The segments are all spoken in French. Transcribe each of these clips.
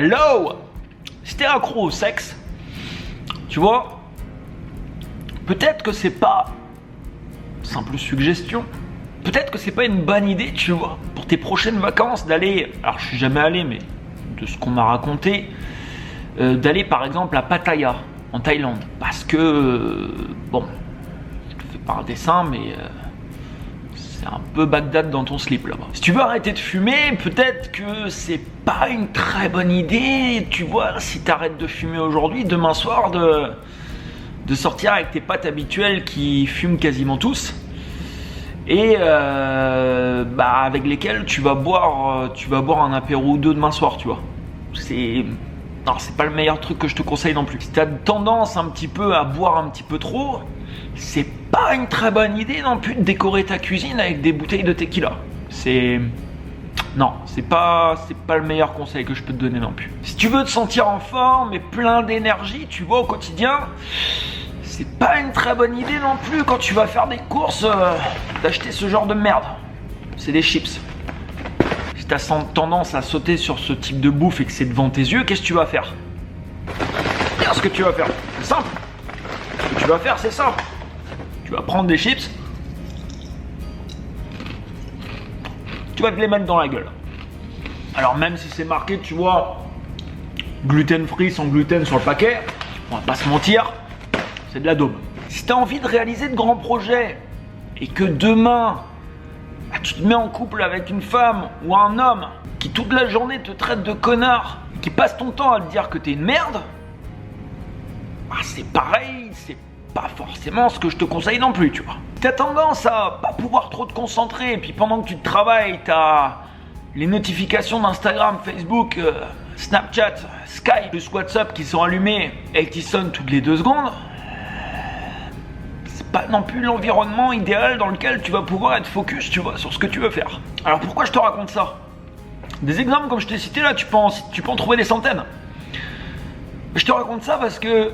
Hello! Si t'es accro au sexe, tu vois, peut-être que c'est pas, simple suggestion, peut-être que c'est pas une bonne idée, tu vois, pour tes prochaines vacances d'aller, alors je suis jamais allé, mais de ce qu'on m'a raconté, d'aller par exemple à Pattaya, en Thaïlande. Parce que, bon, je te fais pas un dessin, mais c'est un peu Bagdad dans ton slip là-bas. Si tu veux arrêter de fumer, peut-être que c'est pas une très bonne idée, tu vois, si t'arrêtes de fumer aujourd'hui, demain soir, de sortir avec tes potes habituels qui fument quasiment tous. Et avec lesquels tu vas boire un apéro ou deux demain soir, tu vois. C'est pas le meilleur truc que je te conseille non plus. Si tu as tendance un petit peu à boire un petit peu trop, c'est pas une très bonne idée non plus de décorer ta cuisine avec des bouteilles de tequila. Non, c'est pas le meilleur conseil que je peux te donner non plus. Si tu veux te sentir en forme et plein d'énergie, tu vois, au quotidien, c'est pas une très bonne idée non plus quand tu vas faire des courses d'acheter ce genre de merde. C'est des chips. Si tu as tendance à sauter sur ce type de bouffe et que c'est devant tes yeux, qu'est-ce que tu vas faire? Regarde ce que tu vas faire. C'est simple. Ce que tu vas faire, c'est simple. Tu vas prendre des chips. Tu vas te les mettre dans la gueule. Alors même si c'est marqué, tu vois, gluten free, sans gluten sur le paquet, on va pas se mentir, c'est de la daube. Si tu as envie de réaliser de grands projets et que demain, tu te mets en couple avec une femme ou un homme qui toute la journée te traite de connard, qui passe ton temps à te dire que t'es une merde, c'est pareil, c'est pas forcément ce que je te conseille non plus, tu vois. T'as tendance à pas pouvoir trop te concentrer, et puis pendant que tu travailles, t'as les notifications d'Instagram, Facebook, Snapchat, Skype, plus WhatsApp qui sont allumées et qui sonnent toutes les 2 secondes. C'est pas non plus l'environnement idéal dans lequel tu vas pouvoir être focus, tu vois, sur ce que tu veux faire. Alors pourquoi je te raconte ça? Des exemples comme je t'ai cité là, tu peux en trouver des centaines. Je te raconte ça parce que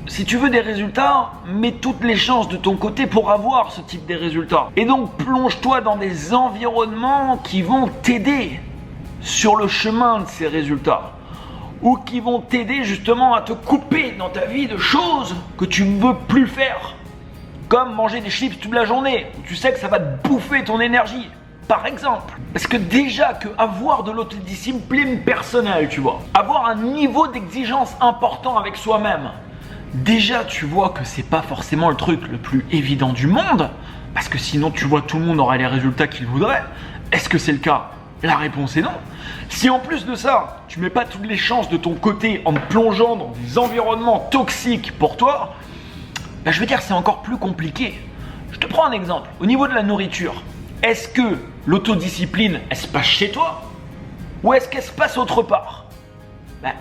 si tu veux des résultats, mets toutes les chances de ton côté pour avoir ce type de résultats. Et donc plonge-toi dans des environnements qui vont t'aider sur le chemin de ces résultats. Ou qui vont t'aider justement à te couper dans ta vie de choses que tu ne veux plus faire. Comme manger des chips toute la journée, où tu sais que ça va te bouffer ton énergie, par exemple. Parce que déjà que avoir de l'autodiscipline personnelle, tu vois, avoir un niveau d'exigence important avec soi-même, déjà tu vois que c'est pas forcément le truc le plus évident du monde, parce que sinon tu vois tout le monde aurait les résultats qu'il voudrait. Est-ce que c'est le cas? La réponse est non. Si en plus de ça, tu mets pas toutes les chances de ton côté en te plongeant dans des environnements toxiques pour toi, je veux dire, c'est encore plus compliqué. Je te prends un exemple. Au niveau de la nourriture, est-ce que l'autodiscipline, elle se passe chez toi? Ou est-ce qu'elle se passe autre part?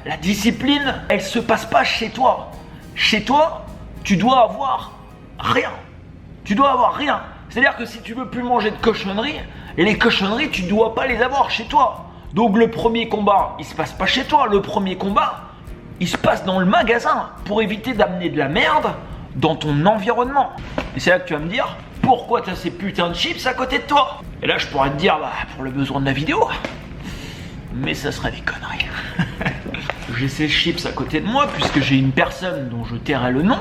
La discipline, elle se passe pas chez toi. Chez toi, tu dois avoir rien. Tu dois avoir rien. C'est-à-dire que si tu veux plus manger de cochonneries, et les cochonneries, tu dois pas les avoir chez toi. Donc le premier combat, il se passe pas chez toi. Le premier combat, il se passe dans le magasin pour éviter d'amener de la merde dans ton environnement. Et c'est là que tu vas me dire, pourquoi tu as ces putains de chips à côté de toi? Et là je pourrais te dire, pour le besoin de la vidéo, mais ça serait des conneries. J'ai ces chips à côté de moi puisque j'ai une personne dont je tairai le nom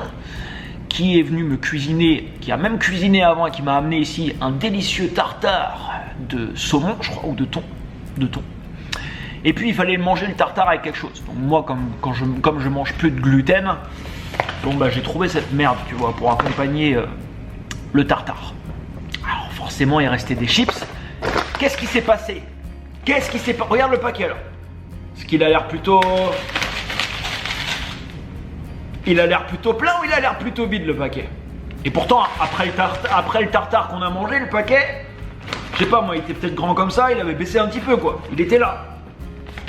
qui est venue me cuisiner, qui a même cuisiné avant et qui m'a amené ici un délicieux tartare de saumon, je crois, ou de thon. Et puis il fallait manger le tartare avec quelque chose. Donc moi, comme je mange plus de gluten, j'ai trouvé cette merde, tu vois, pour accompagner le tartare. Alors forcément, il restait des chips. Qu'est-ce qui s'est passé? Regarde le paquet là. Est-ce qu'il a l'air plutôt... Il a l'air plutôt plein ou il a l'air plutôt vide le paquet? Et pourtant, après le tartare qu'on a mangé, le paquet, je sais pas moi, il était peut-être grand comme ça, il avait baissé un petit peu quoi. Il était là.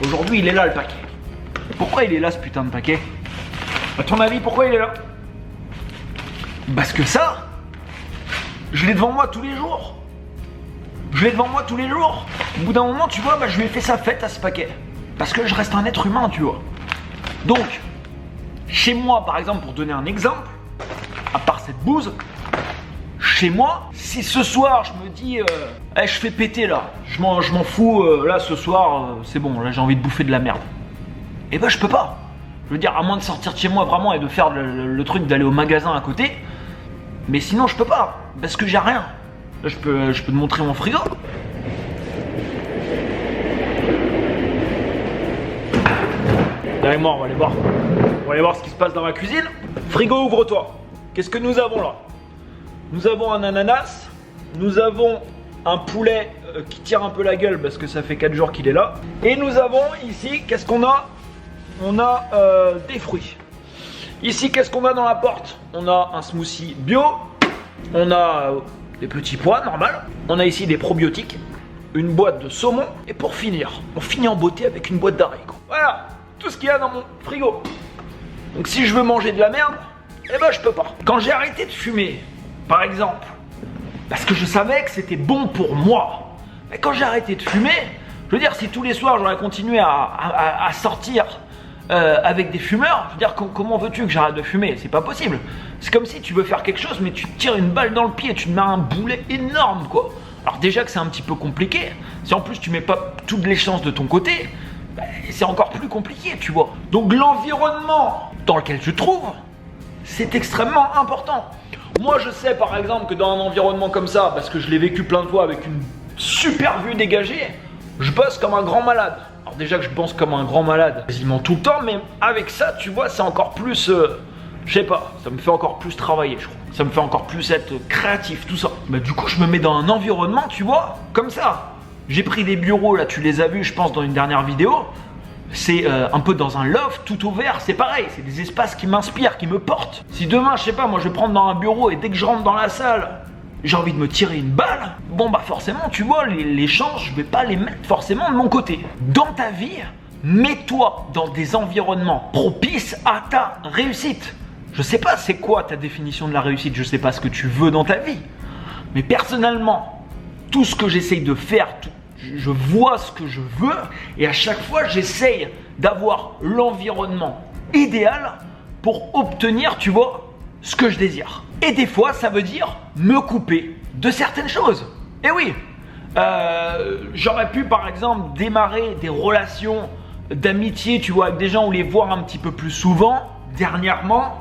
Aujourd'hui, il est là le paquet. Et pourquoi il est là ce putain de paquet? À ton avis, pourquoi il est là? Parce que ça, je l'ai devant moi tous les jours. Au bout d'un moment, tu vois, je lui ai fait sa fête à ce paquet. Parce que je reste un être humain, tu vois. Donc, chez moi, par exemple, pour donner un exemple, à part cette bouse, chez moi, si ce soir, je me dis, je fais péter là, je m'en fous, là, ce soir, c'est bon, là, j'ai envie de bouffer de la merde. eh ben je peux pas. Je veux dire, à moins de sortir de chez moi vraiment et de faire le truc d'aller au magasin à côté, mais sinon je peux pas, parce que j'ai rien. Là, je peux te montrer mon frigo. Viens avec moi, on va aller voir. On va aller voir ce qui se passe dans ma cuisine. Frigo, ouvre-toi. Qu'est-ce que nous avons là? Nous avons un ananas. Nous avons un poulet qui tire un peu la gueule parce que ça fait 4 jours qu'il est là. Et nous avons ici, qu'est-ce qu'on a? On a des fruits. Ici, qu'est-ce qu'on a dans la porte? On a un smoothie bio. On a des petits pois, normal. On a ici des probiotiques. Une boîte de saumon. Et pour finir, on finit en beauté avec une boîte d'haricots. Voilà, tout ce qu'il y a dans mon frigo. Donc si je veux manger de la merde, eh ben je peux pas. Quand j'ai arrêté de fumer, par exemple, parce que je savais que c'était bon pour moi, mais quand j'ai arrêté de fumer, je veux dire, si tous les soirs j'aurais continué à sortir avec des fumeurs, je veux dire, comment veux-tu que j'arrête de fumer? C'est pas possible. C'est comme si tu veux faire quelque chose, mais tu te tires une balle dans le pied, tu te mets un boulet énorme, quoi. Alors déjà que c'est un petit peu compliqué, si en plus tu mets pas toutes les chances de ton côté, c'est encore plus compliqué, tu vois. Donc l'environnement dans lequel je trouve, c'est extrêmement important. Moi je sais par exemple que dans un environnement comme ça, parce que je l'ai vécu plein de fois avec une super vue dégagée, je bosse comme un grand malade. Alors déjà que je pense comme un grand malade quasiment tout le temps, mais avec ça, tu vois, c'est encore plus, je sais pas, ça me fait encore plus travailler, je crois. Ça me fait encore plus être créatif, tout ça. Bah du coup, je me mets dans un environnement, tu vois, comme ça. J'ai pris des bureaux, là, tu les as vus, je pense, dans une dernière vidéo. C'est un peu dans un loft, tout ouvert, c'est pareil. C'est des espaces qui m'inspirent, qui me portent. Si demain, je sais pas, moi, je vais prendre dans un bureau et dès que je rentre dans la salle, j'ai envie de me tirer une balle, bon bah forcément, tu vois, les chances, je vais pas les mettre forcément de mon côté. Dans ta vie, mets-toi dans des environnements propices à ta réussite. Je sais pas c'est quoi ta définition de la réussite, je sais pas ce que tu veux dans ta vie. Mais personnellement, tout ce que j'essaye de faire, je vois ce que je veux et à chaque fois, j'essaye d'avoir l'environnement idéal pour obtenir, tu vois, ce que je désire. Et des fois, ça veut dire me couper de certaines choses. Et oui, j'aurais pu par exemple démarrer des relations d'amitié, tu vois, avec des gens ou les voir un petit peu plus souvent, dernièrement.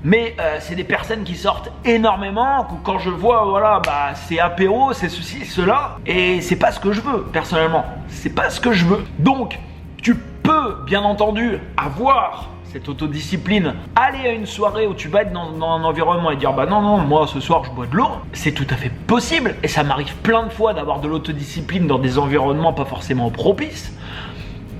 Mais c'est des personnes qui sortent énormément, que quand je vois, voilà, bah c'est apéro, c'est ceci, cela, et c'est pas ce que je veux, personnellement. C'est pas ce que je veux. Donc, tu peux, bien entendu, avoir cette autodiscipline, aller à une soirée où tu vas être dans un environnement et dire bah non, moi ce soir je bois de l'eau, c'est tout à fait possible, et ça m'arrive plein de fois d'avoir de l'autodiscipline dans des environnements pas forcément propices.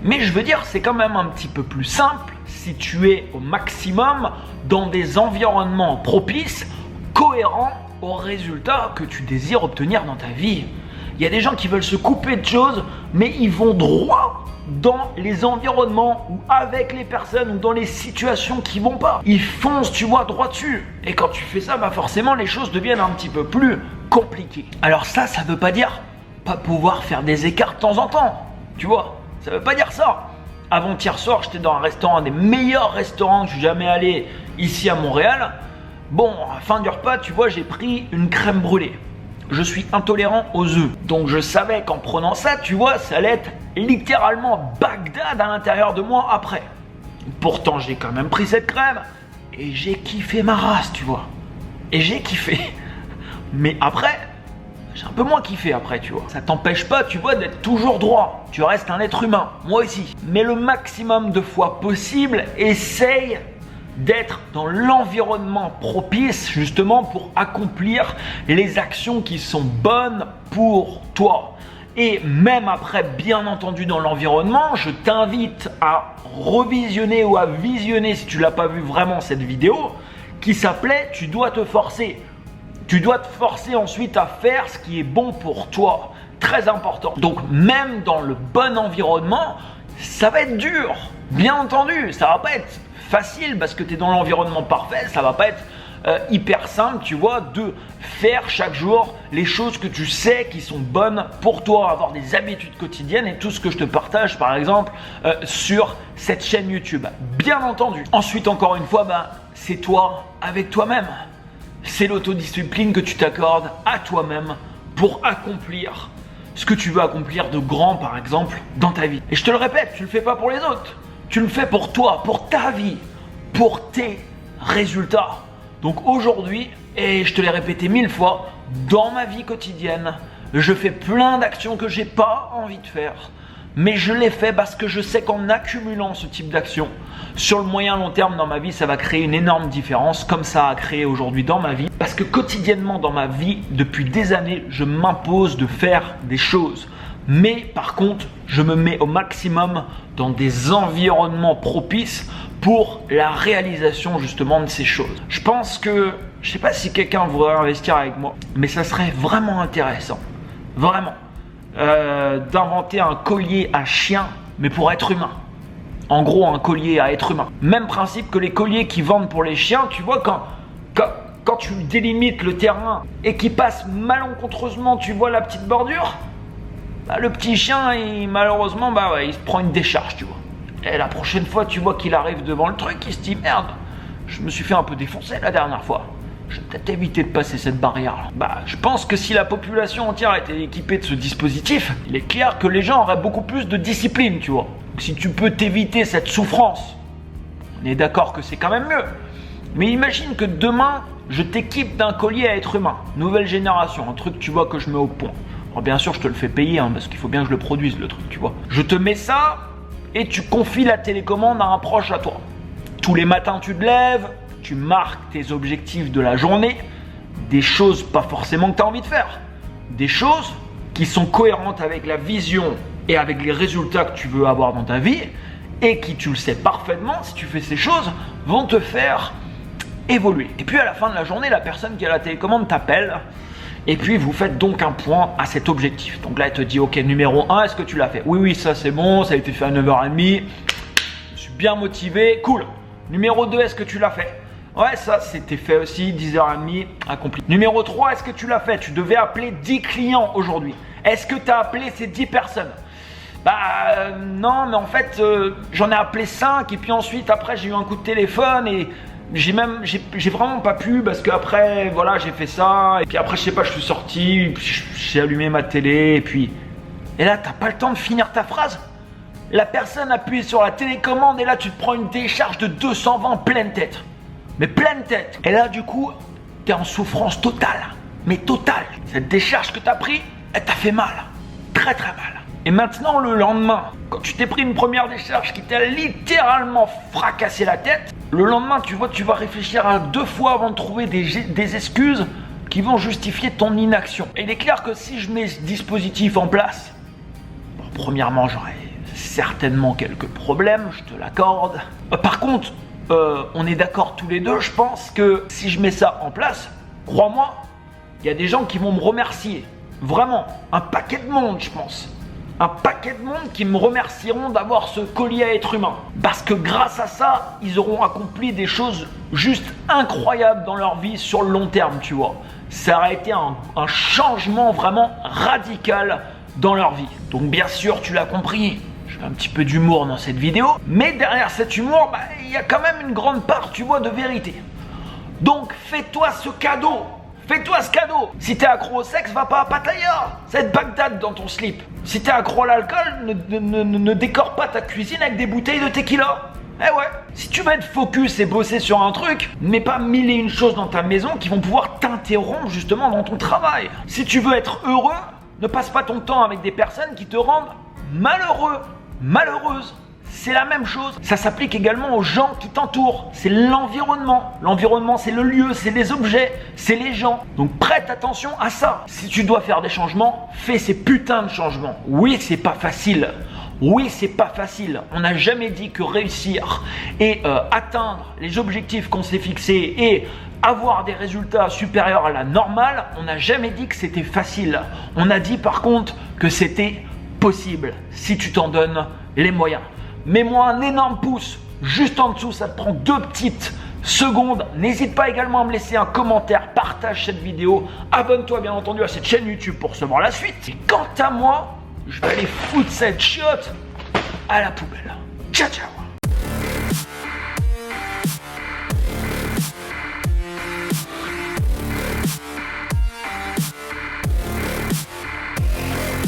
Mais je veux dire, c'est quand même un petit peu plus simple si tu es au maximum dans des environnements propices, cohérents aux résultats que tu désires obtenir dans ta vie. Il y a des gens qui veulent se couper de choses, mais ils vont droit dans les environnements ou avec les personnes ou dans les situations qui vont pas. Ils foncent, tu vois, droit dessus. Et quand tu fais ça, bah forcément, les choses deviennent un petit peu plus compliquées. Alors ça veut pas dire pas pouvoir faire des écarts de temps en temps, tu vois. Ça veut pas dire ça. Avant-hier soir, j'étais dans un restaurant, un des meilleurs restaurants que je suis jamais allé ici à Montréal. Bon, à la fin du repas, tu vois, j'ai pris une crème brûlée. Je suis intolérant aux œufs. Donc je savais qu'en prenant ça, tu vois, ça allait être littéralement Bagdad à l'intérieur de moi après. Pourtant, j'ai quand même pris cette crème et j'ai kiffé ma race, tu vois. Et j'ai kiffé. Mais après, j'ai un peu moins kiffé après, tu vois. Ça t'empêche pas, tu vois, d'être toujours droit. Tu restes un être humain, moi aussi. Mais le maximum de fois possible, essaye d'être dans l'environnement propice justement pour accomplir les actions qui sont bonnes pour toi. Et même après, bien entendu, dans l'environnement, je t'invite à revisionner ou à visionner, si tu l'as pas vu vraiment, cette vidéo qui s'appelait « Tu dois te forcer ». Tu dois te forcer ensuite à faire ce qui est bon pour toi. Très important. Donc même dans le bon environnement, ça va être dur. Bien entendu, ça va pas être facile parce que tu es dans l'environnement parfait. Ça va pas être hyper simple, tu vois, de faire chaque jour les choses que tu sais qui sont bonnes pour toi. Avoir des habitudes quotidiennes et tout ce que je te partage par exemple sur cette chaîne YouTube. Bien entendu. Ensuite, encore une fois, c'est toi avec toi-même. C'est l'autodiscipline que tu t'accordes à toi-même pour accomplir ce que tu veux accomplir de grand, par exemple, dans ta vie. Et je te le répète, tu le fais pas pour les autres. Tu le fais pour toi, pour ta vie, pour tes résultats. Donc aujourd'hui, et je te l'ai répété 1000 fois, dans ma vie quotidienne, je fais plein d'actions que j'ai pas envie de faire. Mais je les fais parce que je sais qu'en accumulant ce type d'actions, sur le moyen long terme dans ma vie, ça va créer une énorme différence, comme ça a créé aujourd'hui dans ma vie. Parce que quotidiennement dans ma vie, depuis des années, je m'impose de faire des choses. Mais par contre, je me mets au maximum dans des environnements propices pour la réalisation justement de ces choses. Je pense que, je ne sais pas si quelqu'un voudrait investir avec moi, mais ça serait vraiment intéressant, vraiment, d'inventer un collier à chien, mais pour être humain. En gros, un collier à être humain. Même principe que les colliers qui vendent pour les chiens, tu vois, quand tu délimites le terrain et qu'il passe malencontreusement, tu vois la petite bordure, bah, le petit chien, malheureusement, il se prend une décharge, tu vois. Et la prochaine fois, tu vois qu'il arrive devant le truc, il se dit merde, je me suis fait un peu défoncer la dernière fois. Je vais peut-être éviter de passer cette barrière-là. Je pense que si la population entière était équipée de ce dispositif, il est clair que les gens auraient beaucoup plus de discipline, tu vois. Donc, si tu peux t'éviter cette souffrance, on est d'accord que c'est quand même mieux. Mais imagine que demain, je t'équipe d'un collier à être humain, nouvelle génération, un truc, tu vois, que je mets au point. Alors bien sûr, je te le fais payer, parce qu'il faut bien que je le produise, le truc, tu vois. Je te mets ça et tu confies la télécommande à un proche à toi. Tous les matins, tu te lèves, tu marques tes objectifs de la journée, des choses pas forcément que tu as envie de faire, des choses qui sont cohérentes avec la vision et avec les résultats que tu veux avoir dans ta vie et qui, tu le sais parfaitement, si tu fais ces choses, vont te faire évoluer. Et puis à la fin de la journée, la personne qui a la télécommande t'appelle et puis vous faites donc un point à cet objectif. Donc là, elle te dit, ok, numéro 1, est-ce que tu l'as fait? Oui, ça c'est bon, ça a été fait à 9h30, je suis bien motivé, cool. Numéro 2, est-ce que tu l'as fait? Ouais, ça c'était fait aussi, 10h30, accompli. Numéro 3, est-ce que tu l'as fait? Tu devais appeler 10 clients aujourd'hui. Est-ce que tu as appelé ces 10 personnes? Non, mais en fait, j'en ai appelé 5 et puis ensuite, après, j'ai eu un coup de téléphone et j'ai vraiment pas pu parce qu'après, voilà, j'ai fait ça et puis après, je sais pas, je suis sorti, j'ai allumé ma télé et là, t'as pas le temps de finir ta phrase. La personne appuie sur la télécommande et là, tu te prends une décharge de 220 pleine tête. Mais pleine tête. Et là, du coup, t'es en souffrance totale. Mais totale. Cette décharge que t'as pris, elle t'a fait mal. Très très mal. Et maintenant, le lendemain, quand tu t'es pris une première décharge qui t'a littéralement fracassé la tête, le lendemain, tu vois, tu vas réfléchir à 2 fois avant de trouver des excuses qui vont justifier ton inaction. Et il est clair que si je mets ce dispositif en place, bon, premièrement, j'aurais certainement quelques problèmes, je te l'accorde. Par contre, on est d'accord tous les deux, je pense que si je mets ça en place, crois-moi, il y a des gens qui vont me remercier. Vraiment, un paquet de monde, je pense. Un paquet de monde qui me remercieront d'avoir ce collier à être humain. Parce que grâce à ça, ils auront accompli des choses juste incroyables dans leur vie sur le long terme, tu vois. Ça aurait été un changement vraiment radical dans leur vie. Donc bien sûr, tu l'as compris, je fais un petit peu d'humour dans cette vidéo, mais derrière cet humour, il y a quand même une grande part, tu vois, de vérité. Donc fais-toi ce cadeau. Fais-toi ce cadeau. Si t'es accro au sexe, va pas à Pattaya. Ça va être Bagdad dans ton slip. Si t'es accro à l'alcool, ne décore pas ta cuisine avec des bouteilles de tequila. Eh ouais. Si tu veux être focus et bosser sur un truc, mets pas 1001 choses dans ta maison qui vont pouvoir t'interrompre justement dans ton travail. Si tu veux être heureux, ne passe pas ton temps avec des personnes qui te rendent malheureux, malheureuse. C'est la même chose. Ça s'applique également aux gens qui t'entourent. C'est l'environnement. L'environnement, c'est le lieu, c'est les objets, c'est les gens. Donc prête attention à ça. Si tu dois faire des changements, fais ces putains de changements. Oui, c'est pas facile. Oui, c'est pas facile. On n'a jamais dit que réussir et atteindre les objectifs qu'on s'est fixés et avoir des résultats supérieurs à la normale, on n'a jamais dit que c'était facile. On a dit par contre que c'était possible si tu t'en donnes les moyens. Mets-moi un énorme pouce juste en dessous, ça te prend 2 petites secondes. N'hésite pas également à me laisser un commentaire, partage cette vidéo, abonne-toi bien entendu à cette chaîne YouTube pour recevoir la suite. Et quant à moi, je vais aller foutre cette chiotte à la poubelle. Ciao ciao.